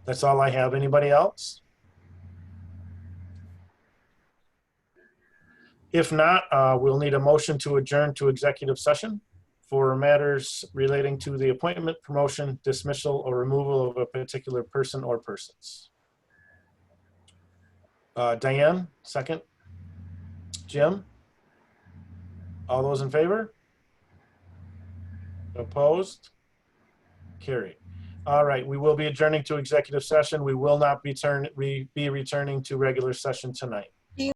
[SPEAKER 1] That's all I have. Anybody else? If not, we'll need a motion to adjourn to executive session for matters relating to the appointment, promotion, dismissal, or removal of a particular person or persons. Diane, second. Jim? All those in favor? Opposed? Carried. All right, we will be adjourning to executive session. We will not be returning to regular session tonight.